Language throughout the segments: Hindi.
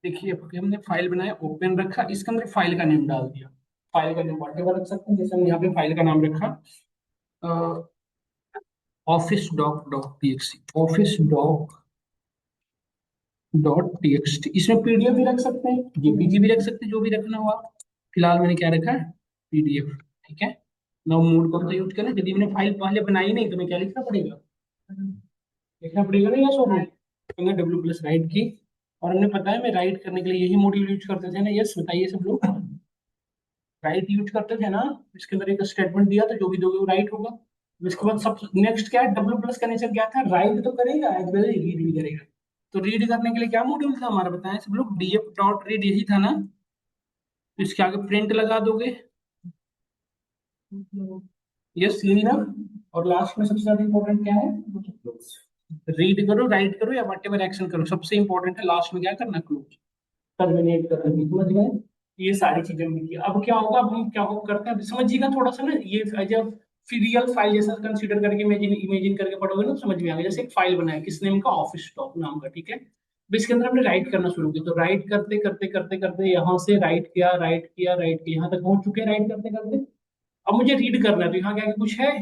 देखिए हमने फाइल बनाया, ओपन रखा, इसके अंदर फाइल का नेम डाल दिया। फाइल का नेम व्हाटएवर रख सकते हैं, जैसे हमने यहाँ पे फाइल का नाम रखा office doc dot TXT, office doc dot TXT. इसमें पीडीएफ भी रख सकते हैं, जेपीजी भी रख सकते हैं, जो भी रखना हो आप। फिलहाल मैंने क्या रखा है, पीडीएफ। ठीक है। नाउ मोड कौन सा यूज करें, यदि मैंने फाइल पहले बनाई नहीं तो मैं क्या लिखना पड़ेगा, लिखना पड़ेगा ना, या सो हमने डब्ल्यू प्लस राइट की। और हमने पता है मैं राइट करने के लिए यही मॉड्यूल यूज करते थे ना, यस बताइए सब लोग, राइट यूज करते थे ना। इसके अंदर एक स्टेटमेंट दिया था, जो भी दोगे वो राइट होगा। इसके बाद सब नेक्स्ट क्या है, डब्ल्यू प्लस का नेचर क्या था, राइट तो करेगा एज वेल रीड भी करेगा। तो रीड करने के लिए क्या मॉड्यूल था हमारा, बताएं सब लोग, डीएफ डॉट रीड यही था ना। तो इसके आगे प्रिंट लगा दोगे, यस यही ना। और लास्ट में सबसे ज्यादा इंपॉर्टेंट क्या है, रीड करो, राइट करो या वट एवर एक्शन करो, सबसे इंपॉर्टेंट है लास्ट में क्या करना, क्लोज, टर्मिनेट करना भी, समझ गए। ये सारी चीजें मिली। अब क्या होगा, अब हम क्या हो करते हैं, अब समझिएगा थोड़ा सा ना, ये जब फिर रियल फाइल जैसा कंसीडर करके इमेजिन इमेजिन करके पढ़ोगे ना, तो समझ में आ गया। जैसे एक फाइल बनाया किस नेम का, ऑफिस टॉप नाम का, ठीक है। अब इसके अंदर हमने राइट करना शुरू किया, तो राइट करते करते करते करते यहाँ से राइट किया, राइट किया, राइट किया, यहाँ तक पहुंच चुके हैं राइट करते करते। अब मुझे रीड करना है, तो यहाँ क्या कुछ है,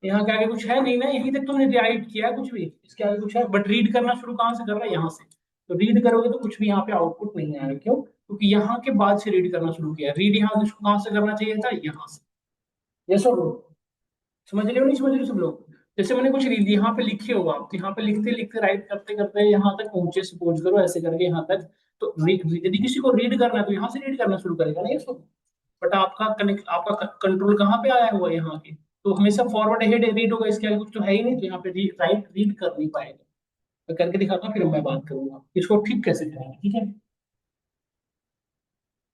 यहाँ के आगे कुछ है नहीं ना, यहीं तक तुमने राइट किया है कुछ भी, इसके आगे कुछ है, बट रीड करना शुरू कहाँ से कर रहा है, यहाँ से। तो रीड करोगे तो कुछ भी यहाँ पे आउटपुट नहीं आएगा, क्यों, क्योंकि यहाँ के बाद से रीड करना शुरू किया। रीड यहाँ से कहाँ से करना चाहिए था, यहाँ से। यस और नो, समझ रहे हो नहीं समझ रहे हो सब लोग। जैसे मैंने कुछ रीड यहाँ पे लिखे हो आप, तो यहाँ पे लिखते लिखते राइट करते करते यहाँ तक पहुंचे, सपोज करो ऐसे करके यहाँ तक। तो यदि किसी को रीड करना है तो यहाँ से रीड करना शुरू करेगा ना, यस। बट आपका कनेक्ट, आपका कंट्रोल कहाँ पे आया हुआ है, यहाँ के। तो हमेशा फॉरवर्ड हेड रीड होगा, इसके आगे कुछ तो है ही नहीं, तो यहाँ पे राइट रीड कर नहीं पाएगा। मैं करके दिखाता हूँ, फिर मैं बात करूंगा इसको ठीक कैसे करेंगे, ठीक है।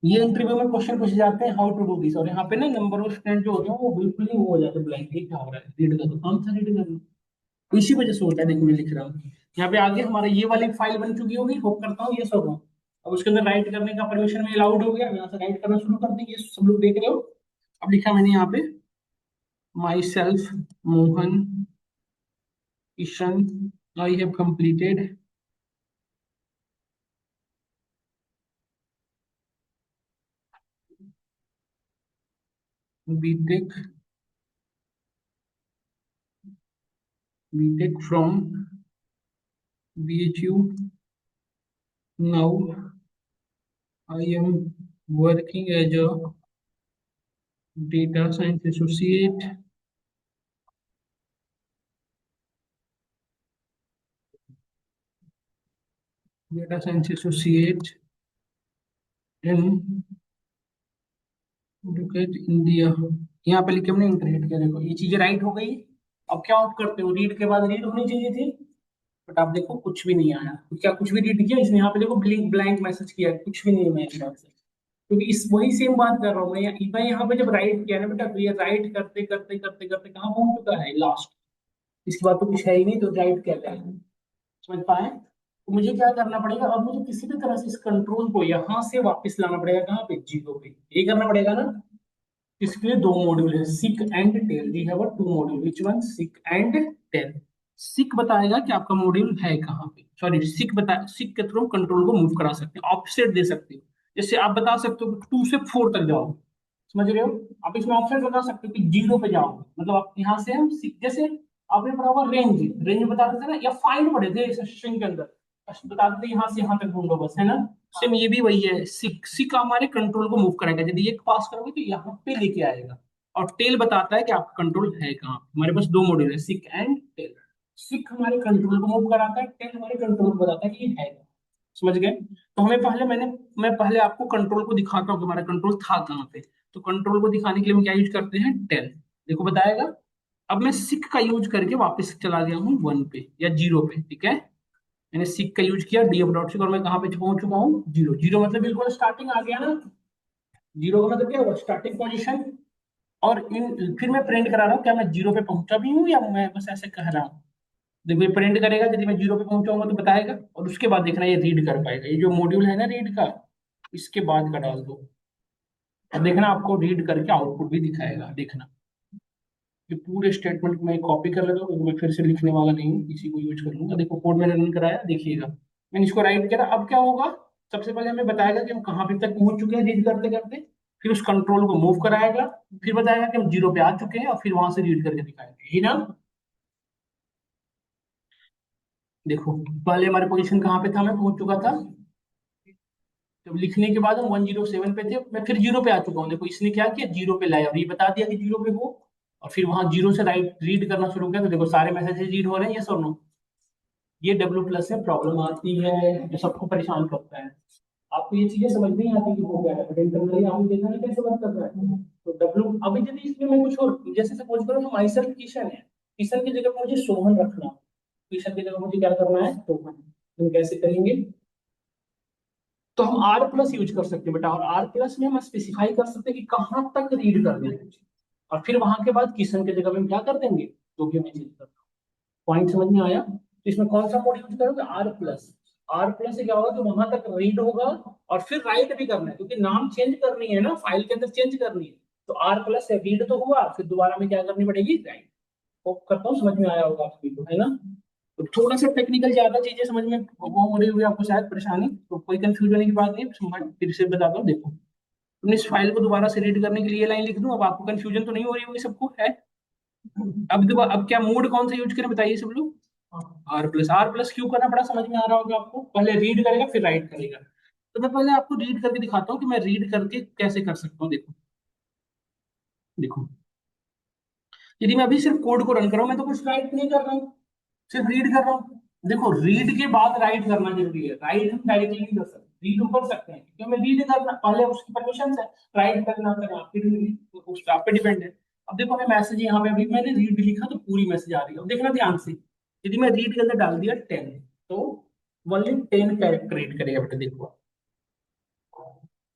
ये इंटरव्यू में क्वेश्चन पूछे जाते हैं, हाउ टू डू दिस, और यहाँ पे ना नंबर ऑफ स्टूडेंट जो होते हैं वो बिल्कुल ही वो हो जाते हैं ब्लैंक, क्या हो रहा है, रीड करो, कौन सा रीड करना। तो इसी वजह से होता है, देखो मैं लिख रहा हूँ यहाँ पे आगे हमारा ये वाली फाइल बन चुकी होगी, होप करता हूँ ये सब हो। अब उसके अंदर राइट करने का परमिशन में अलाउड हो गया, यहाँ से राइट करना शुरू कर देंगे, सब लोग देख रहे हो। अब लिखा मैंने यहाँ पे, myself Mohan Ishan, I have completed BTech BTech from BHU. Now I am working as a data science associate, data science associate in educate India। यहाँ पे लिखे हमने इंटरनेट किया, देखो ये चीजें राइट हो गई। अब क्या आप करते हो, रीड के बाद रीड होनी चाहिए थी, बट आप देखो कुछ भी नहीं आया। तो क्या कुछ भी रीड किया इसने, यहाँ पे देखो ब्लैंक ब्लैंक मैसेज किया, कुछ भी नहीं है मेरे हिसाब से। क्योंकि इस वही सेम बात कर रहा हूँ मैं यहाँ पे जब राइट किया ना बेटा, तो ये राइट करते करते करते करते कहाँ पहुंच चुका है, लास्ट। इसके बाद तो कुछ है ही नहीं, तो राइट क्या करें, समझ पाए। तो मुझे क्या करना पड़ेगा, अब मुझे किसी भी तरह से इस कंट्रोल को यहाँ से वापस लाना पड़ेगा, कहाँ पे, जीरो पे, ये करना पड़ेगा ना। इसके लिए दो मॉड्यूल है, sick and tell, we have a two module, which one, sick and tell. Sick बताएगा कि आपका मॉड्यूल है कहाँ पे, सॉरी सिक बता, सिक के थ्रू कंट्रोल को मूव करा सकते हैं, ऑफसेट दे सकते हो। जैसे आप बता सकते हो कि 2 से 4 तक जाओ, समझ रहे हो। आप इसमें ऑफसेट बता सकते हो कि 0 पे जाओ, मतलब आप यहाँ से हम सिक, जैसे आपने पढ़ा होगा रेंज, रेंज बताते थे ना, या फाइंड पढ़े थे स्ट्रिंग के अंदर, बताते थे यहाँ से यहाँ तक ढूंढो बस, है ना। सेम ये भी वही है, सिक, सिक हमारे कंट्रोल को मूव कराएगा, यदि ये पास करोगे तो यहाँ पे लेके आएगा। और टेल बताता है कि आपका कंट्रोल है कहाँ। हमारे पास दो मॉड्यूल है, सिक एंड टेल। सिक हमारे कंट्रोल को मूव कराता है, टेल हमारे कंट्रोल को बताता है कि ये है कहाँ। समझ गए। तो हमें पहले मैं पहले आपको कंट्रोल को दिखाता हूँ कि हमारा कंट्रोल था कहाँ पे। तो कंट्रोल को दिखाने के लिए हम क्या यूज करते हैं, टेल, देखो बताएगा। अब मैं सिक का यूज करके वापस चला गया हूँ 1 पे या 0 पे, ठीक है। मैंने सीक का यूज किया, डी डॉट सिक, और मैं कहाँ पे पहुंच चुका हूँ, 0, 0 मतलब बिल्कुल स्टार्टिंग आ गया ना। 0 का मतलब क्या हुआ, स्टार्टिंग पोजीशन। और इन फिर मैं प्रिंट करा रहा हूँ, क्या मैं 0 पे पहुंचा भी हूँ या मैं बस ऐसे कह रहा हूँ। देखो ये प्रिंट करेगा, यदि मैं 0 पे पहुंचाऊंगा तो बताएगा, और उसके बाद देखना ये रीड कर पाएगा, ये जो मॉड्यूल है ना रीड का, इसके बाद का डाल दो। अब देखना आपको रीड करके आउटपुट भी दिखाएगा, देखना। ये पूरे स्टेटमेंट में कॉपी कर लेगा, क्योंकि मैं फिर से लिखने वाला नहीं हूँ, इसी को यूज कर लूंगा। देखो कोड मैंने रन कराया, देखिएगा। मैंने इसको राइट किया। अब क्या होगा, सबसे पहले हमें बताएगा कि हम कहाँ पे तक पहुंच चुके हैं रीड करते करते, फिर उस कंट्रोल को मूव कराएगा, फिर बताएगा कि हम जीरो पे आ चुके हैं, और फिर वहां से रीड करके दिखाएंगे, यही ना। देखो पहले हमारी पोजीशन कहाँ पे था, मैं पहुंच चुका था, जब लिखने के बाद हम 107 पे थे, मैं फिर जीरो पे आ चुका हूँ। देखो इसने क्या किया, जीरो पे लाया, और ये बता दिया कि जीरो पे हो, और फिर वहां जीरो से राइट रीड करना शुरू किया, तो देखो सारे मैसेजेस रीड हो रहे हैं, यस और नो। ये डब्ल्यू प्लस से प्रॉब्लम आती है, जो सबको परेशान करता है। आपको ये चीजें समझ नहीं आती कि वो क्या है, बट इंटरनली आपको देखना है कैसे वर्क कर रहा है। तो डब्ल्यू, अभी यदि इसमें मैं कुछ और, जैसे सपोज करो माई सेल्फ किशन है, किशन की जगह पर मुझे सोहन रखना, किशन की जगह मुझे क्या करना है, सोहन। हम कैसे करेंगे, तो हम आर प्लस यूज कर सकते हैं बेटा, और आर प्लस में हम स्पेसिफाई कर सकते हैं कि कहाँ तक रीड करना है, और फिर वहां के बाद किशन की जगह में हम क्या कर देंगे, जो भी हमें चेंज करना। पॉइंट समझ में आया। तो इसमें कौन सा कोड यूज करोगे, आर प्लस। आर प्लस से क्या होगा कि वहां तक रीड होगा, और फिर राइट भी करना है, क्योंकि नाम चेंज करनी है ना, फाइल के अंदर चेंज करनी है। तो आर प्लस से रीड तो हुआ, फिर दोबारा में क्या करनी पड़ेगी, राइट। होप करता हूँ समझ में आया होगा आप सभी को, है ना। तो थोड़ा सा टेक्निकल ज्यादा चीजें समझ में वो हो रही हुई आपको शायद परेशानी, तो कोई कंफ्यूजन की बात नहीं, मैं फिर से बताता हूँ। देखो तुमने इस फाइल को दोबारा से रीड करने के लिए लाइन लिख दूं, अब आपको कंफ्यूजन तो नहीं हो रही होगी, सबको है। अब दोबारा, अब क्या मोड कौन सा यूज करें बताइए सब लोग। Are plus. आर प्लस क्यों करना पड़ा, समझ में आ रहा होगा आपको, पहले रीड करेगा फिर राइट करेगा। तो मैं पहले आपको रीड करके दिखाता हूँ कि मैं रीड करके कैसे कर सकता हूँ। देखो देखो, यदि मैं अभी सिर्फ कोड को रन कर रहा हूँ, मैं तो कुछ राइट नहीं कर रहा हूँ, सिर्फ रीड कर रहा हूँ। देखो रीड के बाद राइट करना जरूरी है, राइट हम डायरेक्टली नहीं कर सकते, रीड हम कर सकते हैं क्योंकि हमें रीड करना, पहले उसकी परमिशन है, राइट करना करना आपके उस आप पे डिपेंड है। अब देखो मैं मैसेज यहाँ पे, अभी मैंने रीड लिखा तो पूरी मैसेज आ रही है, अब देखना ध्यान से। यदि मैं रीड के अंदर डाल दिया 10, तो ओनली 10 कैरेक्टर रीड करेगा बेटा, देखो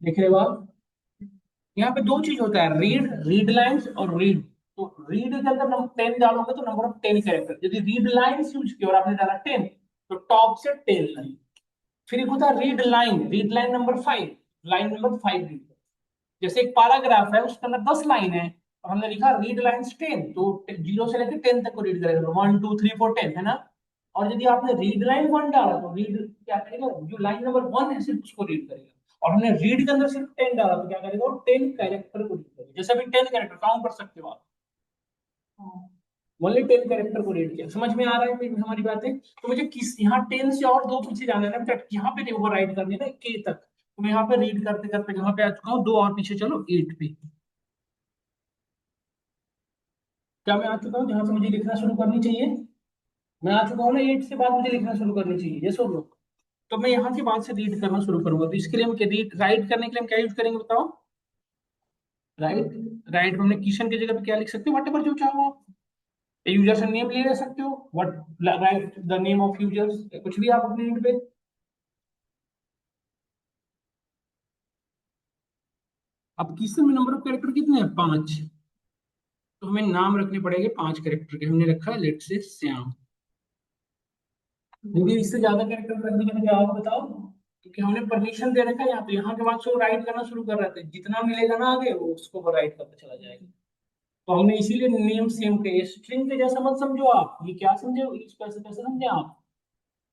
देखने बाद यहाँ पे दो चीज होता है, रीड, रीड लाइंस और रीड। तो रीड के अंदर नंबर 10 डालोगे तो नंबर ऑफ 10 कैरेक्टर, यदि रीड लाइंस यूज किया और आपने डाला 10, तो टॉप से 10 लाइन। फिर एक होता है read line, read line number 5, line number 5 read. जैसे एक पैराग्राफ है उसके अंदर 10 लाइन है, और हमने लिखा रीड लाइंस 10, तो जीरो से लेकर 10 तक को रीड करेगा, 1 2 3 4 10, है ना। और यदि आपने रीड लाइन 1 डाला, तो रीड क्या करेगा, जो लाइन नंबर 1 है सिर्फ उसको रीड करेगा। और हमने रीड के अंदर सिर्फ 10 डाला, तो क्या करेगा, वो 10 कैरेक्टर को रीड करेगा। जैसे अभी 10 कैरेक्टर काउंट कर सकते हो आप, ओनली 10 कैरेक्टर को रीड किया। समझ में आ रहा है फिर हमारी बातें। तो मुझे किस यहाँ 10 से और दो पीछे जाना है ना बेटा, यहाँ पे नहीं ओवर राइड करनी है ना के तक, तो मैं यहाँ पे रीड करते करते कहाँ पे आ चुका हूँ, दो और पीछे चलो 8 पे। क्या मैं आ चुका हूँ जहां से मुझे लिखना शुरू करनी चाहिए, मैं आ चुका हूँ ना 8 से बाद मुझे लिखना शुरू करनी चाहिए, ये सुन लो। तो मैं यहाँ के बाद से रीड करना शुरू करूंगा, तो इसके लिए हम रीड राइट करने के लिए हम क्या यूज करेंगे बताओ, राइट। राइट में हमने किशन की जगह पे क्या लिख सकते हो, वट एवर जो चाहो आप, यूजर से नेम ले सकते हो, what right the name of users, कुछ भी आप अपने रीड पे। अब किशन में नंबर ऑफ कैरेक्टर कितने हैं, 5, तो हमें नाम रखने पड़ेंगे 5 कैरेक्टर के, हमने रखा लेट से श्याम। यदि इससे ज्यादा कैरेक्टर रखने का क्या आप बताओ, क्योंकि हमने परमिशन दे रखा है यहाँ, तो यहाँ के बाद से वो राइट करना शुरू कर रहे थे, जितना मिलेगा ना आगे वो उसको वो राइट करता चला जाएगा। तो हमने इसीलिए नेम सेम के स्ट्रिंग के जैसा मत समझो आप, ये क्या समझे, इस कैसे कैसे समझे आप,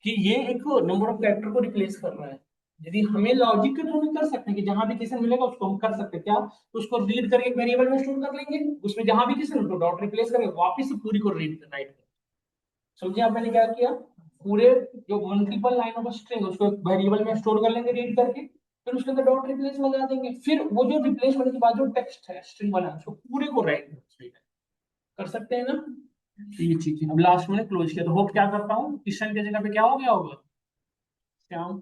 कि ये एक नंबर ऑफ कैरेक्टर को रिप्लेस कर रहा है। यदि हमें लॉजिक के थ्रू भी कर सकते हैं कि जहां भी किसी मिलेगा उसको हम कर सकते हैं क्या, तो उसको रीड करके एक वेरिएबल में स्टोर कर लेंगे, उसमें जहां भी किसी उसको डॉट रिप्लेस करेंगे, वापस से पूरी को रीड राइट। समझे आप मैंने क्या किया, पूरे जो मल्टीपल लाइन ऑफ स्ट्रिंग उसको एक वेरिएबल में स्टोर कर लेंगे रीड करके, फिर उसके अंदर डॉट रिप्लेस लगा देंगे, फिर वो जो रिप्लेस होने के बाद जो टेक्स्ट है स्ट्रिंग वाला उसको पूरे को राइट कर सकते हैं ना। ये चीज है। अब लास्ट में क्लोज किया, तो होप क्या करता हूँ, क्वेश्चन की जगह पे क्या हो गया होगा, श्याम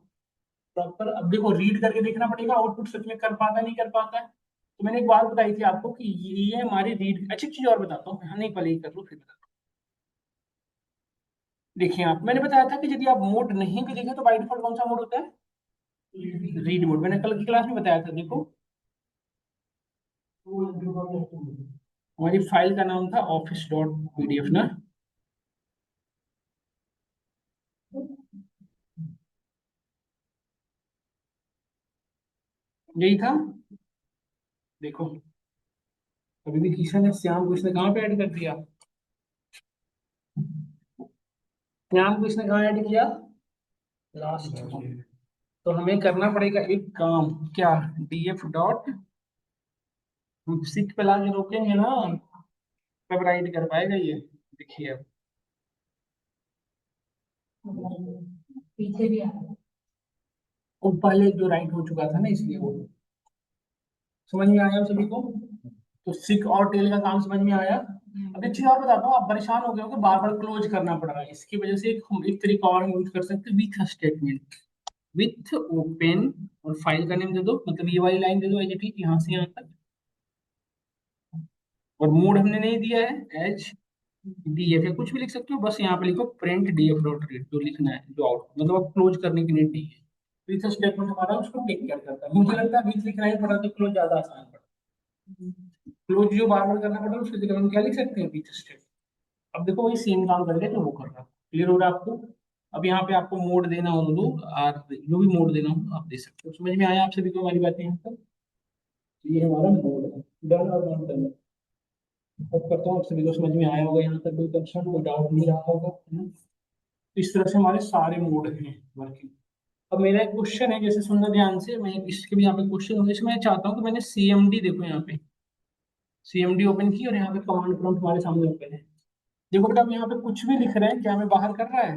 प्रॉपर। अब देखो रीड करके देखना पड़ेगा आउटपुट सच में कर पाता है नहीं कर पाता है। तो मैंने एक बात बताई थी आपको कि ये हमारी रीड, अच्छी चीज और बताता हूँ, हाँ नहीं पहले ही कर लो फिर बताता हूँ। देखिए आप, मैंने बताया था कि यदि आप मोड नहीं भी देखें तो बाई डिफॉल्ट कौन सा मोड होता है, रीड मोड। मैंने कल की क्लास में बताया था, देखो हमारी फाइल का नाम था ऑफिस डॉट पीडीएफ ना, यही था। देखो अभी भी किशन है, श्याम को इसने कहाँ पे ऐड कर दिया, श्याम को इसने कहाँ ऐड किया, लास्ट। तो हमें करना पड़ेगा एक काम, क्या, डीएफ डॉट, हम सिक पे लाके रोकेंगे ना तब राइट कर पाएगा ये। देखिए अब पीछे भी आ रहा है। वो पहले जो राइट हो चुका था ना, इसलिए वो समझ में आया आप सभी को। तो सिक और टेल का काम समझ में आया। अब एक चीज और बताता हूँ, आप परेशान हो गए हो कि बार बार क्लोज करना पड़ रहा है, इसकी वजह से एक तरीका और यूज कर सकते हैं, विथ स्टेटमेंट, विथ ओपन, और फाइल का नेम दे दो, मतलब ये वाली लाइन दे दो एज इट इज यहाँ से यहाँ तक, और मोड हमने नहीं दिया है एच डीएफ, या कुछ भी लिख सकते हो, बस यहाँ पे लिखो प्रिंट डीएफ डॉट रीड, जो लिखना है जो आउट, मतलब अब क्लोज करने की नीड नहीं है। विथ स्टेटमेंट हमारा उसको टेक केयर करता है, मुझे लगता है विथ लिखना ही पड़ा तो क्लोज ज्यादा आसान पड़ा। क्लोज जो बार बार करना पड़ा उसकी जगह हम क्या लिख सकते हैं, विथ स्टेटमेंट। अब देखो वही सेम काम करेगा जो वो कर रहा है, क्लियर हो रहा है आपको। अब यहाँ पे आपको मोड देना हो तो और जो भी मोड देना हो आप दे सकते हो। समझ में आया आप सभी को हमारी बातें यहाँ तक। तो ये हमारा मोड है, डन और नॉट डन। होप करता हूँ आप सभी को समझ में आया होगा, यहाँ तक कोई कंसर्न कोई डाउट नहीं रहा होगा, है ना। तो इस तरह से हमारे सारे मोड हैं वर्किंग। अब मेरा एक क्वेश्चन है, जैसे सुनना ध्यान से, मैं इसके भी यहाँ पे क्वेश्चन होंगे, इसमें मैं चाहता हूँ कि मैंने सीएमडी, देखो यहाँ पे सीएमडी ओपन की और यहाँ पे कमांड प्रॉम्प्ट हमारे सामने ओपन है। देखो बेटा, अब यहाँ पे कुछ भी लिख रहे हैं, क्या हमें बाहर कर रहा है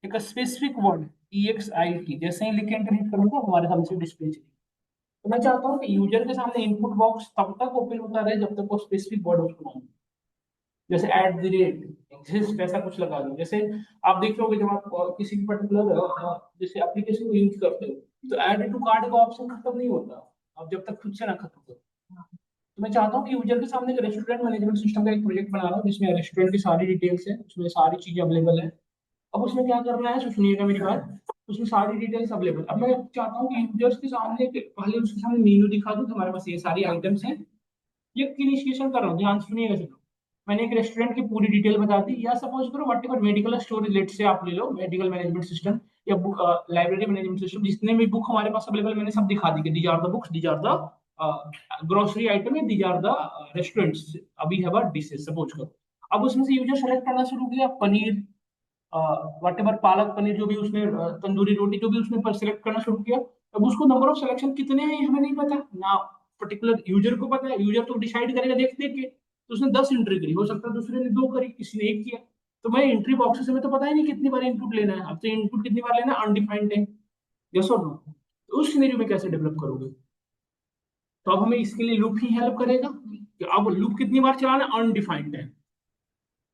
एक स्पेसिफिक वर्ड, EXIT, जैसे ही लिख के एंटर हिट करूंगा हमारे सामने से डिस्प्ले चलेगी। तो मैं चाहता हूँ कि यूजर के सामने इनपुट बॉक्स तब तक ओपन होता रहे जब तक वो स्पेसिफिक वर्ड उसको ना मिले। जैसे एट द रेट एग्जिस्ट, ऐसा कुछ लगा दो। जैसे आप देख लोगे जब आप किसी भी पर्टिकुलर जैसे एप्लीकेशन को यूज करते हो, तो ऐड टू कार्ड का ऑप्शन खत्म नहीं होता आप जब तक खुद से ना खत्म करो। तो मैं चाहता हूँ कि यूजर के सामने एक रेस्टोरेंट मैनेजमेंट सिस्टम का एक प्रोजेक्ट बना रहा हूँ जिसमें रेस्टोरेंट की सारी डिटेल्स है, उसमें सारी चीजें अवेलेबल है। अब उसमें क्या करना है, सुनिएगा मेरी बात। उसमें सारी डिटेल्स अवेलेबल, अब मैं चाहता हूँ कि यूजर्स के सामने पहले उसके सामने मेन्यू दिखा दूँ कि हमारे पास ये सारी आइटम्स हैं। ये इनिशिएशन कर रहा हूँ, ध्यान से सुनिएगा चलो। मैंने एक रेस्टोरेंट की पूरी डिटेल बता दी, या सपोज करो whatever medical store late से आप ले लो, मेडिकल मैनेजमेंट सिस्टम या बुक लाइब्रेरी मैनेजमेंट सिस्टम, जितने भी बुक हमारे पास अवेलेबल मैंने सब दिखा दी कि these are the books, these are the grocery item, या दीज आर द रेस्टोरेंट्स अभी हैव अ डिशेज सपोज करो। अब उसमें से यूजर सेलेक्ट करना शुरू किया, पनीर वट एवर, पालक पनीर जो भी उसने तंदूरी रोटी जो भी उसने पर सिलेक्ट करना शुरू किया। अब उसको नंबर ऑफ सिलेक्शन कितने हैं हमें नहीं पता ना, पर्टिकुलर यूजर को पता है, यूजर तो डिसाइड करेगा देख देख के। तो उसने 10 एंट्री करी, हो सकता है दूसरे ने 2 करी, किसी ने 1 किया। तो मैं एंट्री बॉक्सेस में तो पता ही नहीं कितनी बार इनपुट लेना है, अब तो इनपुट कितनी बार लेना है अनडिफाइंड है, यस और नो। तो उस सिनेरियो में कैसे डेवलप करोगे। तो अब हमें इसके लिए लूप ही हेल्प करेगा कि अब लूप कितनी बार चलाना है, अनडिफाइंड है,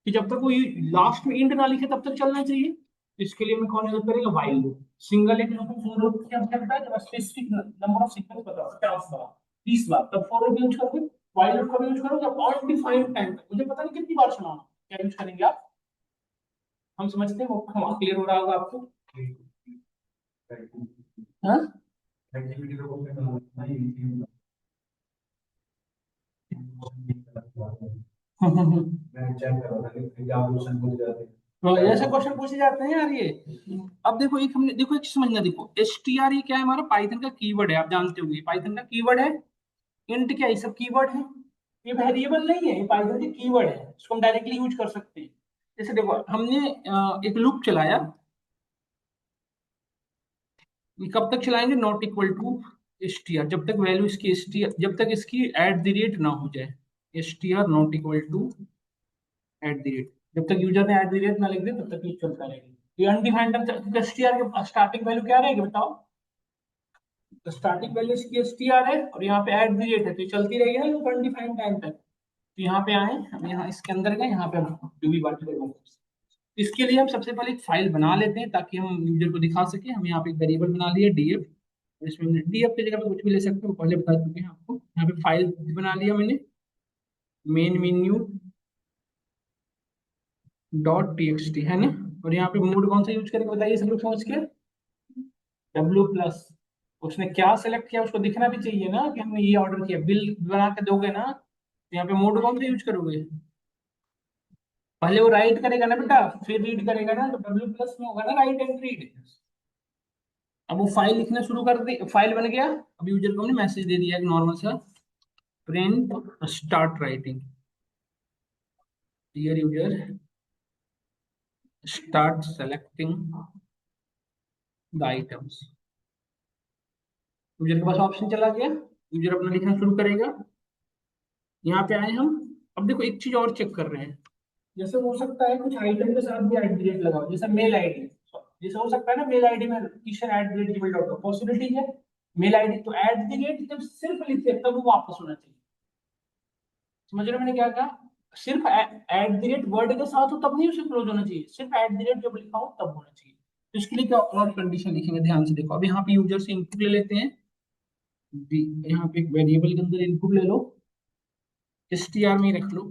कि जब तक कोई लास्ट में इंड ना लिखे तब तक चलना चाहिए। तो इसके लिए मैं कौन हेल्प करेगा, वाइल लूप। सिंगल एक लूप फॉर लूप क्या करता है, जब स्पेसिफिक नंबर ऑफ सीक्वेंस बताओ 50 बार 30 बार, तब फॉर लूप यूज करोगे। वाइल लूप कब यूज करोगे, जब अनडिफाइंड टाइम तक, मुझे पता नहीं कितनी बार चलाना, क्या यूज करेंगे आप, हम समझते हैं वो, हम क्लियर हो रहा होगा आपको। हाँ तो ऐसे क्वेश्चन पूछे जाते हैं यार ये। अब देखो एक हमने, देखो एक समझना, देखो एसटीआर ये क्या है, हमारा पाइथन का कीवर्ड है, आप जानते होंगे पाइथन का कीवर्ड है। इंट क्या, ये सब कीवर्ड है, ये वेरिएबल नहीं है, ये पाइथन के कीवर्ड है, इसको हम डायरेक्टली यूज कर सकते हैं। जैसे देखो हमने एक लूप चलाया, ये कब तक चलाएंगे, नॉट इक्वल टू एसटीआर, जब तक वैल्यू इसकी एसटीआर, जब तक इसकी एट द रेट ना हो जाए, STR not equal to at the rate, जब तक यूजर ने एट द रेट ना लिख दे तब तक ये चलता रहेगा। ये अनडिफाइंड एसटीआर के स्टार्टिंग वैल्यू क्या रहेगी बताओ, तो स्टार्टिंग वैल्यू इसकी एसटीआर है और यहाँ पे एट द रेट है, तो ये चलती रहेगी ना लूप अनडिफाइंड टाइम तक। तो यहाँ पे आए, हम यहाँ इसके अंदर गए, यहाँ पे हम जो भी बात करें इसके लिए हम सबसे पहले एक फाइल बना लेते हैं ताकि हम यूजर को दिखा सके। हम यहाँ पे एक वेरिएबल बना लिया डीएफ, इसमें डीएफ की जगह पे कुछ भी ले सकते हो, पहले बता चुके हैं आपको। यहाँ पे फाइल बना लिया मैंने, मेन मेन्यू डॉट टीएक्सटी है ना। और यहाँ पे मोड कौन सा यूज करेंगे बताइए सब लोग समझ के, W+। उसने क्या सेलेक्ट किया उसको दिखना भी चाहिए ना कि हमने ये ऑर्डर किया, बिल बना के दोगे ना, तो यहाँ पे मोड कौन सा यूज करोगे, पहले वो राइट करेगा ना बेटा, फिर रीड करेगा ना, तो W+ में होगा ना राइट एंड रीड। अब वो फाइल लिखना शुरू कर दी, फाइल बन गया। अब यूजर को हमने मैसेज दे दिया एक नॉर्मल सा, print start writing, dear user start selecting the items. User के पास ऑप्शन चला गया, यूजर अपना लिखना शुरू करेगा। यहाँ पे आए हम। अब देखो एक चीज और चेक कर रहे हैं। जैसे हो सकता है कुछ आइटम के साथ भी एट द रेट लगाओ, जैसे मेल आईडी। जैसे हो सकता है ना मेल आईडी में किशन@gmail.com पॉसिबिलिटी है। मेल आईडी तो एट द रेट जब सिर्फ लिखे तब वो वापस होना चाहिए। समझ रहे हो मैंने क्या कहा? सिर्फ एट द रेट वर्ड के साथ हो तब नहीं उसे क्लोज होना चाहिए, सिर्फ एट द रेट जब लिखा हो तब होना चाहिए। तो इसके लिए क्या और कंडीशन लिखेंगे, ध्यान से देखो। अब यहाँ पे यूजर से इनपुट ले लेते हैं। यहाँ पे एक वेरिएबल के अंदर इनपुट ले लो, str में ही रख लो।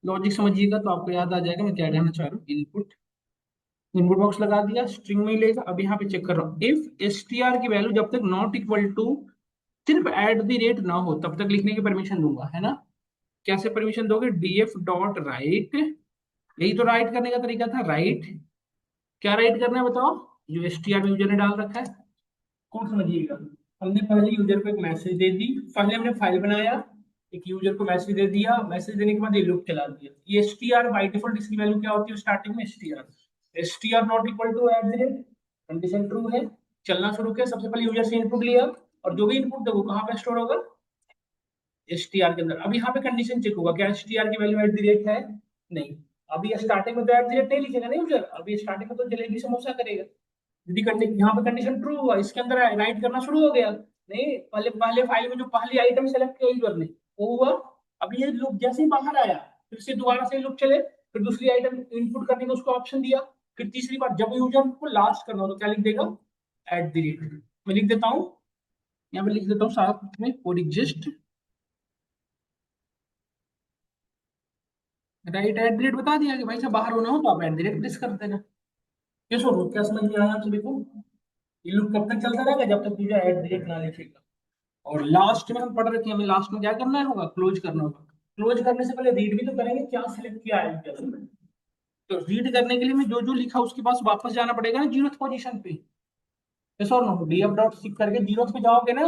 लॉजिक समझिएगा तो आपको याद आ जाएगा मैं क्या कहना चाह रहा हूँ। इनपुट, इनपुट बॉक्स लगा दिया, स्ट्रिंग में ही लेगा। अब यहाँ पे चेक कर रहा हूँ, इफ str की वैल्यू जब तक नॉट इक्वल टू सिर्फ एट द रेट ना हो तब तक लिखने की परमिशन दूंगा, है ना? कैसे परमिशन दोगे? df डॉट राइट, यही तो राइट करने का तरीका था, राइट। क्या राइट करना है बताओ? जो str में यूजर ने डाल रखा है। कौन समझिएगा? हमने पहले यूजर को एक मैसेज दे दी, पहले हमने फाइल बनाया, एक यूजर को मैसेज दे दिया, मैसेज देने के बाद ये लूप चला दिया। ये str बाय डिफॉल्ट इसकी वैल्यू क्या होती है स्टार्टिंग में? str not equal to at the rate, condition true है। चलना शुरू किया, सबसे पहले यूजर से इनपुट लिया, और जो भी इनपुट दे वो कहाँ पे स्टोर होगा? str के अंदर। अब यहाँ पे कंडीशन चेक होगा, क्या str की वैल्यू एट द रेट है? नहीं। अभी स्टार्टिंग में तो एट द रेट नहीं लिखेगा ना यूजर, अभी स्टार्टिंग में तो जलेबी समोसा करेगा। यदि यहाँ पे कंडीशन ट्रू हुआ, इसके अंदर राइट करना शुरू हो गया। नहीं, पहले पहले फाइल में जो पहली आइटम सेलेक्ट किया यूजर ने वो हुआ। अब ये लूप जैसे ही बाहर आया, फिर से दोबारा से लूप चले, फिर दूसरी आइटम इनपुट करने का उसको ऑप्शन दिया, फिर तीसरी बार जब यूजर को लास्ट करना हो तो क्या लिख देगा? Eight the rate. मैं लिख देता हूँ, यहाँ पे लिख देता हूँ साथ में code exist right eight the rate बता दिया कि भाई साहब बाहर होना हो तो आप एट द रेट प्रेस कर देना। ये सोचो क्या समझ में आया आप सभी को? ये लूप कब तक चलता रहेगा? जब तक यूजर एट द रेट ना लिखेगा। और लास्ट में हम पढ़ रखे हैं, हमें लास्ट में क्या करना होगा? क्लोज करना होगा। क्लोज करने से पहले रीड भी तो करेंगे क्या सिलेक्ट किया है यूजर। तो रीड करने के लिए मैं जो जो लिखा उसके पास वापस जाना पड़ेगा ना, जीरोथ पोजीशन पे। यस और नो? df डॉट सीक करके जीरोथ पे जाओगे ना।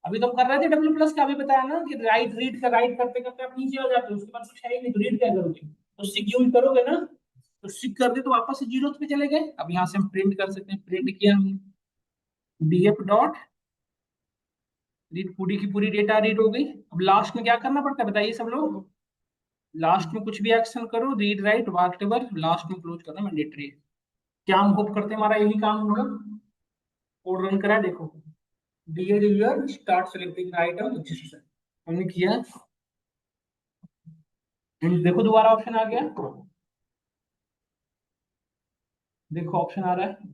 अभी तो हम कर रहे थे डब्ल्यू प्लस का, अभी बताया ना कि राइट रीड का राइट करते करते आप नीचे हो जाते हो, उसके बाद कुछ है ही नहीं, तो रीड क्या करोगे? तो सीक यूज करोगे ना। तो सीक कर दे तो वापस से जीरोथ पे चले गए। अब यहाँ से हम प्रिंट कर सकते हैं, प्रिंट किया हमने df डॉट रीड, पूरी की पूरी डेटा रीड हो गई। अब लास्ट में क्या करना पड़ता है बताइए सब लोग? लास्ट में कुछ भी एक्शन करो, read right what ever, last में क्लोज करना मैंडेटरी है। क्या हम होप करते हैं हमारा यही काम होगा? कोड रन करा देखो, dear user start selecting item exist, हमने किया। देखो दोबारा ऑप्शन आ गया, देखो ऑप्शन आ रहा है।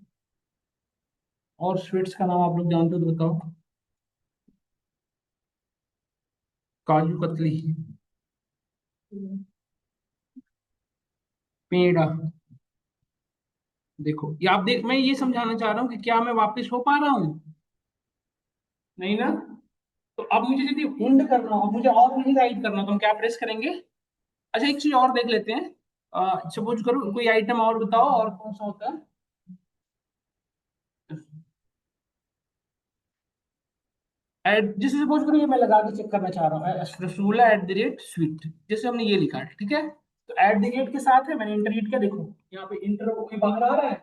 और स्वीट्स का नाम आप लोग जानते हो तो बताओ। काजू कतली, पेड़ा। देखो ये आप देख, मैं ये समझाना चाह रहा हूँ कि क्या मैं वापस हो पा रहा हूँ? नहीं ना। तो अब मुझे यदि हुंड करना हो, अब मुझे और नहीं राइट करना, तो हम क्या प्रेस करेंगे? अच्छा एक चीज और देख लेते हैं। सपोज करो कोई आइटम और बताओ, और कौन सा होता है? एड, जैसे सपोज करो ये मैं लगा के चेक करना चाह रहा हूँ, रसूला एट द रेट स्वीट, जैसे हमने ये लिखा है, ठीक है। तो एट द रेट के साथ है, मैंने इंटर हिट किया, देखो यहाँ पे इंटर कोई बाहर आ रहा है।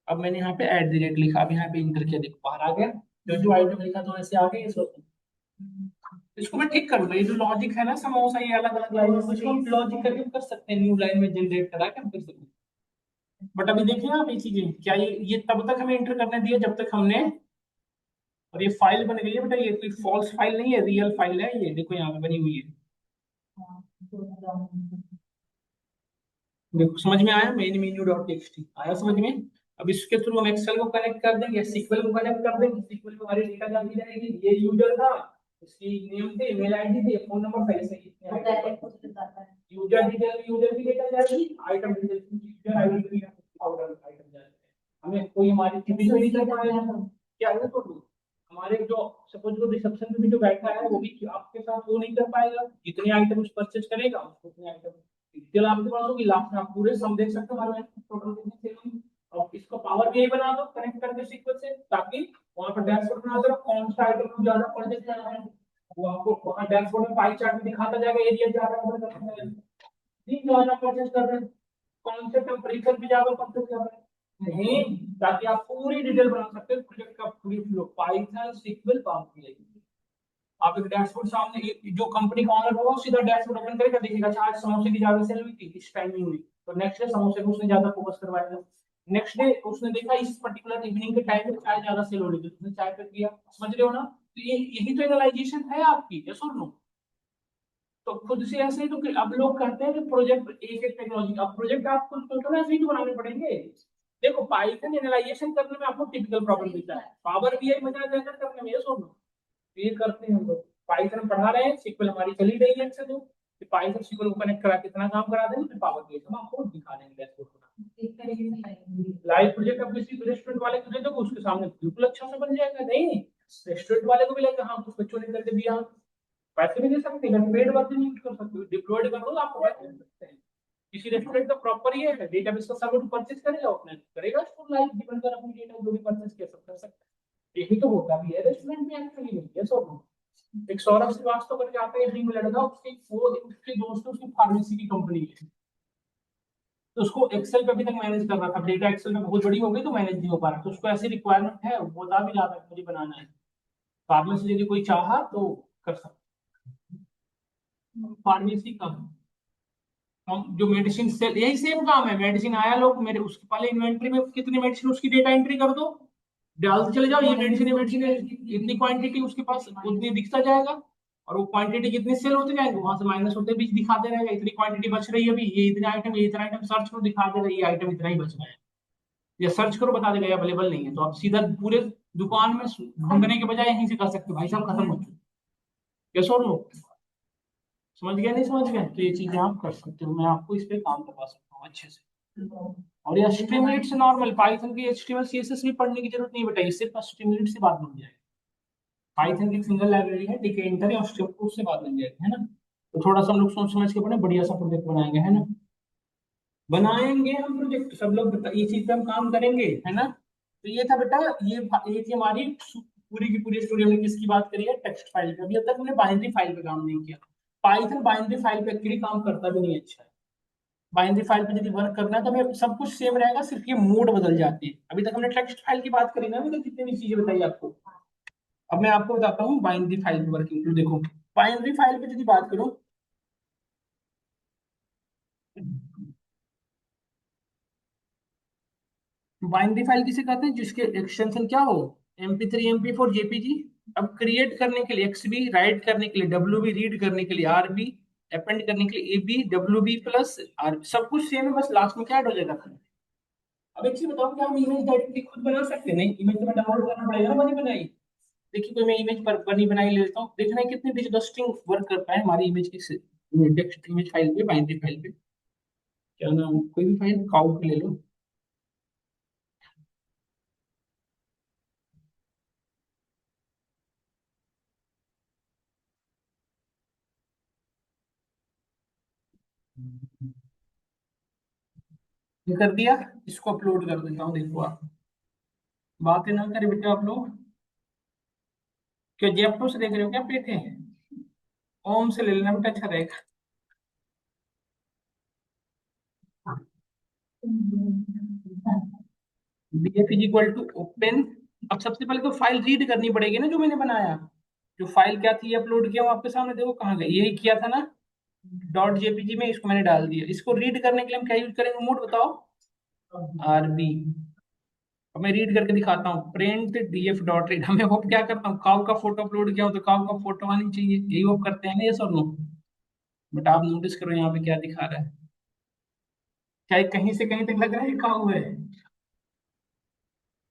अब मैंने यहाँ पे एट द रेट लिखा, अब यहाँ पे इंटर किया, देखो बाहर आ गया। जो जो आइटम लिखा था वैसे आ गया, इसको मैं ठीक करूंगा। ये जो लॉजिक है ना समोसा, ये अलग अलग लाइन में कुछ हम लॉजिक करके कर सकते हैं, न्यू लाइन में जनरेट करा के हम कर सकते हैं। बट अभी देखिए आप ये चीजें क्या, ये तब तक हमें इंटर करने दिया जब तक हमने, और ये फाइल बन गई है बेटा, ये कोई फॉल्स फाइल नहीं है, रियल फाइल है, ये देखो यहाँ पे बनी हुई है। देखो समझ में आया? मेन मेन्यू डॉट टेक्स्ट आया समझ में? अब इसके थ्रू हम एक्सेल को कनेक्ट कर देंगे, सीक्वल को कनेक्ट कर देंगे, सीक्वल में हमारी डेटा जाती जाएगी, ये यूजर था, इसकी नेम थे, ईमेल आईडी थे, फोन नंबर था, ऐसे यूजर डिटेल, यूजर की डेटा जाएगी, आइटम डिटेल यूजर आईडी की ऑर्डर आइटम जाएगी। हमें कोई हमारी टिपिक नहीं कर पाएगा, क्या है तो हमारे जो सपोज को रिसेप्शन में भी जो बैठा है वो भी आपके साथ वो नहीं कर पाएगा, जितने आइटम उस परचेज करेगा उसको उतने आइटम डिटेल आपके पास होगी, लास्ट में आप पूरे सम देख सकते हो हमारे टोटल कितने थे। और इसको पावर बीआई बना दो कनेक्ट करके सीक्वेंस से, ताकि वहां पर डैशबोर्ड बना दो कौन सा आइटम ज्यादा परचेज करना है, वो आपको वहां डैशबोर्ड में पाई चार्ट में दिखाता जाएगा, एरिया ज्यादा ऑर्डर करना है, दिन ज्यादा परचेज कर रहे हैं, कौन से टेम्परेचर भी ज्यादा परचेज कर रहे हैं, नहीं, ताकि आप पूरी डिटेल बना सकते हो प्रोजेक्ट का पूरी फ्लो, पाइथन सीक्वल काम की। आप एक डैशबोर्ड सामने जो कंपनी का ऑनर होगा वो सीधा डैशबोर्ड ओपन करेगा, देखिगा अच्छा आज समोसे की ज्यादा सेल हुई थी इस टाइमिंग में, तो नेक्स्ट डे समोसे को उसने ज्यादा फोकस करवाएगा। नेक्स्ट डे उसने देखा इस पर्टिकुलर इवनिंग के टाइम में चाय ज्यादा सेल हो रही थी, तो उसने चाय पे किया। समझ रहे हो ना? तो ये यही तो एनालाइजेशन है आपकी, यस और नो? तो खुद से ऐसे ही तो अब लोग कहते हैं कि प्रोजेक्ट एक एक टेक्नोलॉजी, अब प्रोजेक्ट आपको तो ऐसे ही तो बनाने पड़ेंगे। देखो पाइथन एनालाइजेशन करने में आपको टिपिकल प्रॉब्लम दिखता है, पावर बीआई मजा जाकर करने में, यस और नो? ये करते हैं हम लोग। पाइथन पढ़ा रहे हैं, सीक्वल हमारी चली रही है अच्छे से, कि पाइथन सीक्वल को कनेक्ट करा कितना काम करा देंगे, फिर पावर बीआई हम आपको दिखा देंगे डैशबोर्ड बना। एक तरीके से लाइव प्रोजेक्ट आप किसी रेस्टोरेंट वाले को दे दो, उसके सामने बिल्कुल अच्छा से बन जाएगा। नहीं, रेस्टोरेंट वाले को भी लगेगा हाँ कुछ बच्चों ने करके दिया, पैसे भी दे सकते हैं, पेड वर्जन यूज कर सकते हो, डिप्लॉयड कर दो तो आपको पैसे मिल सकते हैं। किसी रेस्टोरेंट का प्रॉपर ये है, डेटाबेस का सर्वर परचेज करेगा, अपने करेगा स्टोर लाइव डिपेंड कर अपनी डेटा जो भी परचेज कर सकता है। यही तो होता भी है रेस्टोरेंट में एक्चुअली में, ये सब। एक सौरभ श्रीवास्तव करके आता है ड्रीम लड़का, उसके वो उसके दोस्त उसकी फार्मेसी की कंपनी है, तो उसको एक्सेल पे अभी तक मैनेज कर रहा था, डेटा एक्सेल में बहुत बड़ी हो गई तो मैनेज नहीं हो पा रहा, तो उसको ऐसी रिक्वायरमेंट है, वो बता भी रहा था मुझे बनाना है, फार्मेसी यदि कोई चाहा तो कर सकता। फार्मेसी का हम जो मेडिसिन सेल, यही सेम काम है, मेडिसिन आया लोग मेरे उसके पहले इन्वेंट्री में कितनी मेडिसिन उसकी डेटा एंट्री कर दो, डालते चले जाओ ये मेडिसिन है, मेडिसिन है, इतनी क्वांटिटी उसके पास उतनी दिखता जाएगा, और वो क्वांटिटी कितनी सेल होते जाएंगे वहां से माइनस होते बीच दिखाते रहेगा, इतनी क्वांटिटी बच रही है अभी, ये इतने आइटम, ये इतना आइटम सर्च करो दिखा देगा ये आइटम इतना ही बच रहा है, या सर्च करो बता देगा अवेलेबल नहीं है, तो आप सीधा पूरे दुकान में ढूंढने के बजाय यहीं से कर सकते हो, भाई साहब खत्म हो चुके। कैसे लो, समझ गया नहीं समझ गया? तो ये चीजें आप कर सकते हो, मैं आपको इस पे काम करवा सकता हूँ अच्छे से। और ये एचटीएमएल से नॉर्मल पाइथन की एचटीएमएल सीएसएस भी पढ़ने की जरूरत नहीं बेटा, ये सिर्फ एचटीएमएल से बात बन जाएगी। पाइथन की सिंगल लाइब्रेरी है डिकेंटर है, उससे बात बन जाएगी, है ना? तो थोड़ा सा हम लोग सोच समझ के पढ़े, बढ़िया सा प्रोजेक्ट बनाएंगे, है ना? बनाएंगे हम प्रोजेक्ट, सब लोग ये चीज पे हम काम करेंगे, है ना? तो ये था बेटा, ये थी हमारी पूरी की पूरी स्टोरी। हमने किसकी बात करी है? टेक्स्ट फाइल पे, अभी तक हमने बाइनरी फाइल पे काम नहीं किया। पाइथन बाइनरी फाइल पे एक्चुअली काम करता भी नहीं अच्छा है। बाइनरी फाइल पे यदि वर्क करना है तो हमें सब कुछ सेम रहेगा, सिर्फ ये मोड बदल जाती है। अभी तक हमने टेक्स्ट फाइल की बात करी ना, अभी तक कितनी भी चीजें बताई आपको। अब मैं आपको बताता हूँ बाइनरी फाइल पे वर्किंग। तो देखो बाइनरी फाइल पे यदि बात करो, बाइनरी फाइल किसे कहते हैं? जिसके एक्सटेंशन क्या हो, MP3 MP4 JPG। अब क्रिएट करने के लिए XB, राइट करने के लिए WB, रीड करने के लिए RB, अपेंड करने के लिए AB, WB प्लस R, सब कुछ सेम है, बस लास्ट में क्या ऐड हो जाएगा। अब एक चीज बताओ, क्या हम इमेज डायरेक्टली खुद बना सकते हैं? नहीं, इमेज तो मैं डाउनलोड करना पड़ेगा ना बनी बनाई। देखिए कोई मैं इमेज पर बनी बनाई ले लेता हूँ, देखना है कितनी डिस्गस्टिंग वर्क करता है हमारी इमेज की टेक्स्ट इमेज फाइल पे, बाइनरी फाइल पे। क्या नाम, कोई भी फाइल काउ की ले लो। ये कर दिया, इसको अपलोड कर देता हूँ, देखो आप बातें ना करें बेटा आप लोग। क्या जयपुर से देख रहे हो क्या पेठे? ओम से ले लेना बेटा, अच्छा रहेगा। BF is equal to open. अब सबसे पहले तो फाइल रीड करनी पड़ेगी ना जो मैंने बनाया। जो फाइल क्या थी अपलोड किया वो आपके सामने, देखो कहाँ गई, यही किया था ना, डॉट जेपीजी में इसको मैंने डाल दिया। इसको रीड करने के लिए हम क्या यूज करेंगे, मोड बताओ? RB। अब मैं रीड करके दिखाता हूँ, प्रिंट DF डॉट रीड। हमें वो क्या करता हूँ, काउ का फोटो अपलोड किया हो तो काउ का फोटो आनी चाहिए, यही वो करते हैं ना, ये सब लोग। बट आप नोटिस करो यहाँ पे क्या दिखा रहा है, चाहे कहीं से कहीं तक लग रहा है काउ है,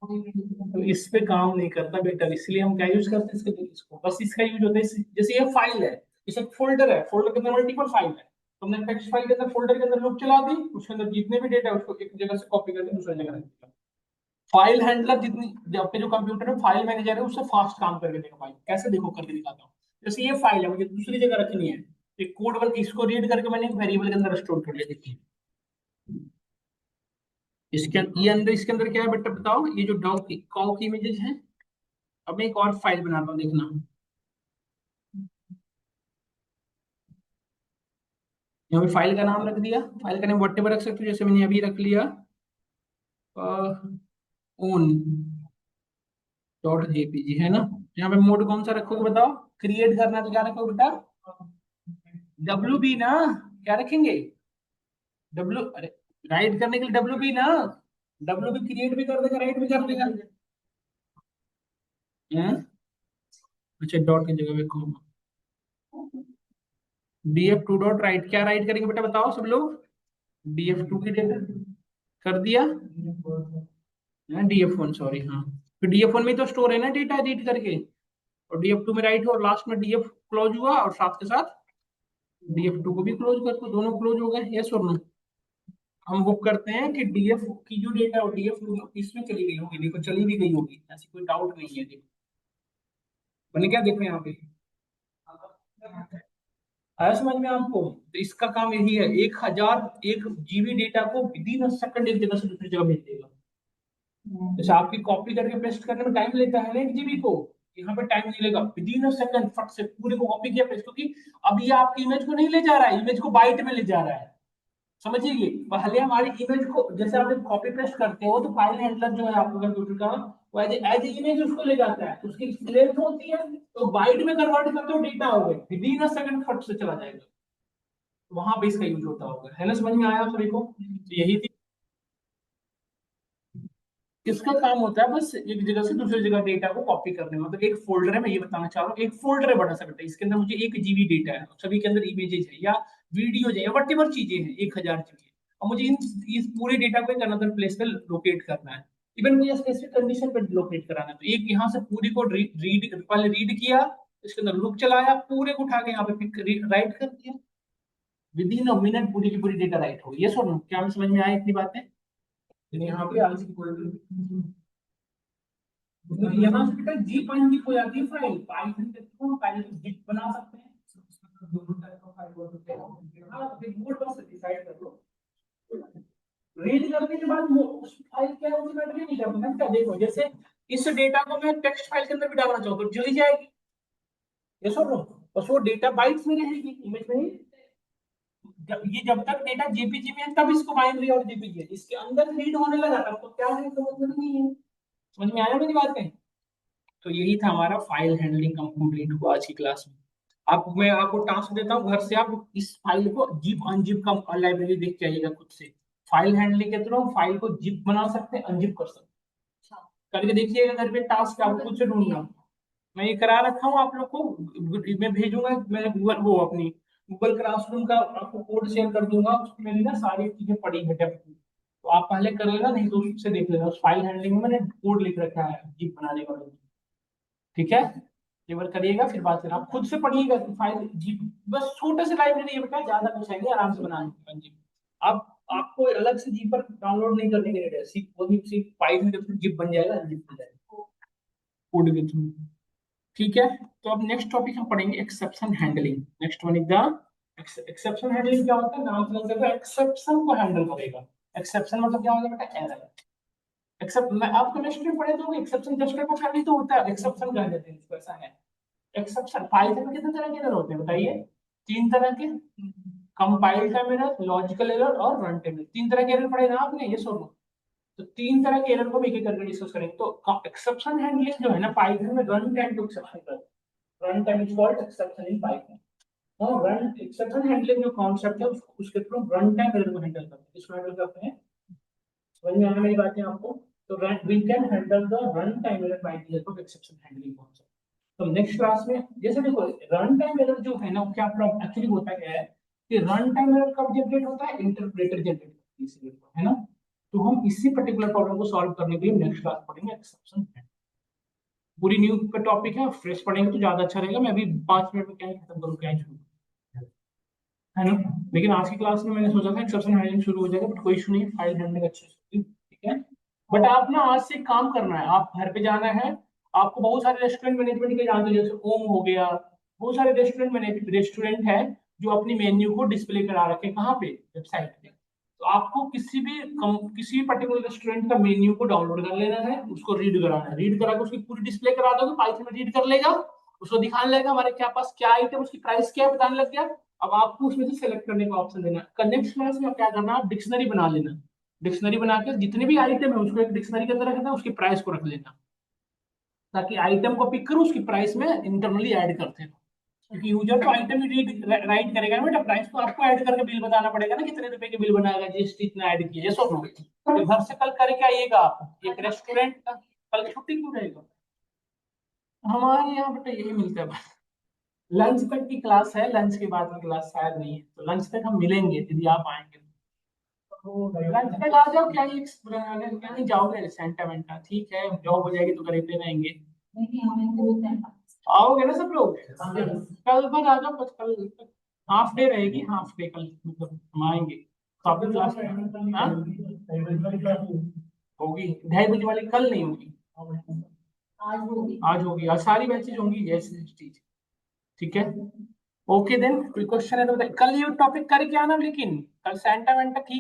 तो इस पे काम नहीं करता बेटा, इसलिए हम क्या यूज करते हैं इसके लिए, इसको बस इसका यूज होता है जैसे ये फाइल है, इसे फोल्डर है, फोल्डर के अंदर मल्टीपल फाइल है, तो हमने टेक्स्ट फाइल के अंदर फोल्डर के अंदर लूप चला दी, उसके अंदर जितने भी डेटा है उसको एक जगह से कॉपी करके दूसरी जगह रख दिया। फाइल हैंडलर जितनी, जो आपके जो कंप्यूटर में फाइल मैनेजर है उससे फास्ट काम करके देगा भाई, कैसे देखो करके दिखाता हूँ। जैसे ये फाइल है मुझे दूसरी जगह रखनी है, एक कोड बन, इसको रीड करके मैंने एक वेरिएबल के अंदर स्टोर कर लिया, देखिए ये अंदर, इसके अंदर क्या है बेटा बताओ, ये जो डॉग की कॉ की इमेजेस है। अब मैं एक और फाइल बनाता हूँ, देखना। यहाँ पे फाइल का नाम रख दिया, फाइल का नाम वट एवर रख सकते हो, जैसे मैंने अभी रख लिया ओन डॉट जेपीजी है ना। यहाँ पे मोड कौन सा रखोगे बताओ? क्रिएट करना है तो क्या रखोगे बेटा? डब्ल्यू बी ना। क्या रखेंगे? डब्ल्यू, अरे राइट करने के लिए डब्ल्यू बी ना। डब्ल्यू बी क्रिएट भी कर देगा, राइट भी कर देगा। हैं? अच्छा डॉट की जगह पे comma. df to dot right, क्या राइट करेंगे बेटा बताओ सब लोग? df2 की डेटा कर दिया, df1 सॉरी, हाँ। तो df1 में तो स्टोर है ना डेटा रीड करके, और df2 में राइट हो, और लास्ट में df क्लोज हुआ, और साथ के साथ df2 को भी क्लोज कर दो, दोनों क्लोज हो गए, यस और नो। हम होप करते हैं कि df की जो डेटा है df2 इसमें चली गई होगी, देखो चली भी गई होगी, ऐसी कोई डाउट नहीं है। देखो मैंने क्या देखो यहाँ पे, आया समझ में आपको? तो इसका काम यही है, 1001 जीबी डेटा को विद इन सेकंड एक जगह से दूसरी जगह भेज देगा। जैसे आपकी कॉपी करके पेस्ट करने में टाइम लेता है ना 1 जीबी को, यहाँ पे टाइम नहीं लेगा, विद इन सेकंड फट से पूरे को कॉपी किया पेस्ट, क्योंकि अब ये आपकी इमेज को नहीं ले जा रहा है, इमेज को बाइट में ले जा रहा है। समझिए, पहले हमारी इमेज को जैसे आप कॉपी पेस्ट करते हो, तो फाइल हैंडलर जो है आपका कंप्यूटर का, वो एज इमेज उसको ले जाता है, उसकी लेंथ होती है, तो बाइट में कन्वर्ट करते हो डेटा हो गए, विद इन सेकंड फट से चला जाएगा। वहां पे इसका यूज होता होगा, है ना? समझ में आया आप सभी को? तो यही थी, इसका काम होता है बस एक जगह से दूसरी जगह डेटा को कॉपी करने में। मतलब एक फोल्डर है, मैं ये बताना चाह रहा हूँ, एक फोल्डर है बड़ा सा बेटा, इसके अंदर मुझे 1 जीबी डेटा है, सभी के अंदर इमेजेस है या वीडियो है या वट एवर चीजें हैं, 1000 जीबी, और मुझे इन इस पूरे डेटा को एक अनदर प्लेस पे लोकेट करना है। इवन मुझे स्पेसिफिक कंडीशन पे लोकेट कराना है, तो एक यहाँ से पूरी को रीड पहले रीड किया, इसके अंदर लूप चलाया, पूरे को उठा के यहाँ पे पिक राइट कर दिया, विद इन अ मिनट पूरी की पूरी डेटा राइट हो गई। ये सुनो, क्या हमें समझ में आया इतनी बातें? यहाँ पे आज की कोई यहाँ से बेटा जीप अनजीप हो जाती है फाइल, पाइथन के थ्रू पहले तो जीप बना सकते हैं, दोनों टाइप का फाइल हो सकते हैं। हाँ फिर मोड बस डिसाइड कर लो, रीड करने के बाद उस फाइल क्या है उसे मैटर नहीं करता क्या। देखो जैसे इस डेटा को मैं टेक्स्ट फाइल के अंदर भी डालना चाहूँ तो चली जाएगी, ये सुन लो, बस वो डेटा बाइट्स में रहेगी, इमेज में नहीं। जब तक डेटा जेपीजी में है तब इसको बाइनरी और जेपीजी है, इसके अंदर रीड होने लगा तब तो क्या है समझ में नहीं है। समझ में आया मेरी बात है? तो यही था हमारा फाइल हैंडलिंग कंप्लीट हुआ आज की क्लास में। अब मैं आपको टास्क देता हूँ, घर से आप इस फाइल को जिप अनजिप का लाइब्रेरी देख के आइएगा खुद से। फाइल हैंडलिंग के थ्रू फाइल को जिप बना सकते हैं, अनजिप कर सकते हैं, करके देखिएगा घर पे, टास्क आपको खुद से ढूंढना। मैं ये करा रखा हूँ आप लोग को, मैं भेजूंगा, मैंने गूगल वो अपनी गूगल क्लासरूम का आपको कोड शेयर कर दूंगा, उसमें मेरी ना सारी चीजें पड़ी है डेप्थ में। तो आप पहले कर लेना, नहीं तो उससे देख लेना, उस फाइल हैंडलिंग में मैंने कोड लिख रखा है जिप बनाने का। ठीक है, एक बार करिएगा फिर बात करें, आप खुद से पढ़िएगा कि फाइल जी, बस छोटे से लाइब्रेरी है बेटा, ज्यादा कुछ है नहीं, आराम से बनाने जी। आप आपको अलग से जी पर डाउनलोड नहीं करने की जरूरत है, सिर्फ वही सिर्फ पाइथन के थ्रू जिप बन जाएगा, जिप बन जाएगा कोड के थ्रू। ठीक है, तो अब नेक्स्ट टॉपिक हम पढ़ेंगे exception handling. Next one is the exception handling. क्या होता है? नाम से लग जाएगा, एक्सेप्शन को हैंडल करेगा। एक्सेप्शन मतलब क्या होगा बेटा? एरर। एक्सेप्ट मैं आपको नेक्स्ट में पढ़े तो एक्सेप्शन जस्ट का कुछ नहीं तो होता है, एक्सेप्शन कह देते हैं इसको, ऐसा है। एक्सेप्शन पाइथन में कितने तरह के एरर होते हैं बताइए? 3 तरह के, compile time error, logical error और रन टाइम एरर। 3 तरह के एरर पढ़े ना आपने, ये सुनो। तो 3 तरह के एरर को भी एक एक करके डिस्कस करेंगे। तो एक्सेप्शन हैंडलिंग जो है ना पाइथन में, रन टाइम टू एक्सेप्शन कर, run time is called exception in Python. और रन एक्सेप्शन हैंडलिंग जो कॉन्सेप्ट है उसके थ्रू रन टाइम एरर को हैंडल करते हैं। इसको हैंडल करते हैं, समझ में आना मेरी बातें आपको? तो we can handle the run time error by the help of exception handling concept. तो नेक्स्ट क्लास में जैसे देखो, रन टाइम एरर जो है ना, क्या प्रॉब्लम एक्चुअली होता क्या है कि रन टाइम एरर कब जनरेट होता है? इंटरप्रेटर जनरेट होता है ना। तो हम इसी पर्टिकुलर प्रॉब्लम को सॉल्व करने के लिए नेक्स्ट क्लास पढ़ेंगे एक्सेप्शन। पूरी न्यू का टॉपिक है, फ्रेश पढ़ेंगे तो ज्यादा अच्छा रहेगा। मैं अभी 5 मिनट में क्या ही खत्म करूँ, क्या ही शुरू, है ना? लेकिन आज की क्लास में मैंने सोचा था एक्सेप्शन हैंडलिंग शुरू हो जाएगा, बट कोई इशू नहीं, फाइल हैंडलिंग अच्छी होगी, ठीक है। बट आप ना आज से काम करना है, आप घर पे जाना है। आपको बहुत सारे रेस्टोरेंट मैनेजमेंट के जानते हो, जैसे ओम हो गया, बहुत सारे रेस्टोरेंट है जो अपनी मेन्यू को डिस्प्ले करा रखे हैं, कहाँ पे? वेबसाइट पे। तो आपको किसी भी पर्टिकुलर रेस्टोरेंट का मेन्यू को डाउनलोड कर लेना है, उसको रीड कराना है, रीड करा के उसकी पूरी डिस्प्ले करा दोगे, पाइथन में रीड कर लेगा, उसको दिखाने लगेगा हमारे क्या पास क्या आइटम, उसकी प्राइस क्या है बताने लग गया। अब आपको उसमें से सेलेक्ट करने का ऑप्शन देना है। नेक्स्ट क्लास में क्या करना है, आप डिक्शनरी बना लेना। डिक्शनरी बना के जितने भी आइटम है उसको एक डिक्शनरी के अंदर रख देना, उसकी प्राइस को रख लेना, ताकि आइटम को पिक करो उसकी प्राइस में इंटरनली ऐड करते रहो। क्योंकि यूजर तो आइटम ही रीड राइट करेगा ना बेटा, प्राइस तो आपको ऐड करके बिल बताना पड़ेगा ना, कितने रुपए के बिल बनाएगा, जीएसटी इतना ऐड किया, ये सब हो। तो घर से कल करके आइएगा आप एक रेस्टोरेंट का, कल छुट्टी क्यों रहेगा? हमारे यहाँ बेटा यही मिलता है बस। लंच तक की क्लास है, लंच के बाद की क्लास शायद नहीं है, तो लंच तक हम मिलेंगे यदि आप आएंगे तो। लंच तक आ जाओ, क्या ये क्या नहीं जाओगे सेंटा वेंटा, ठीक है जॉब हो जाएगी तो घर पे रहेंगे। आओगे ना सब लोग? कल बस आ जाओ, बस कल हाफ डे रहेगी, हाफ डे कल मतलब हम आएंगे तो आपकी क्लास होगी 2:30 बजे वाली, कल नहीं होगी, आज होगी, आज सारी बैचेज होंगी जैसे चीज। ठीक है, ओके देन, कोई क्वेश्चन है तो बताइए। कल ये टॉपिक करके आना, लेकिन कल सेंटा वेंटा ठीक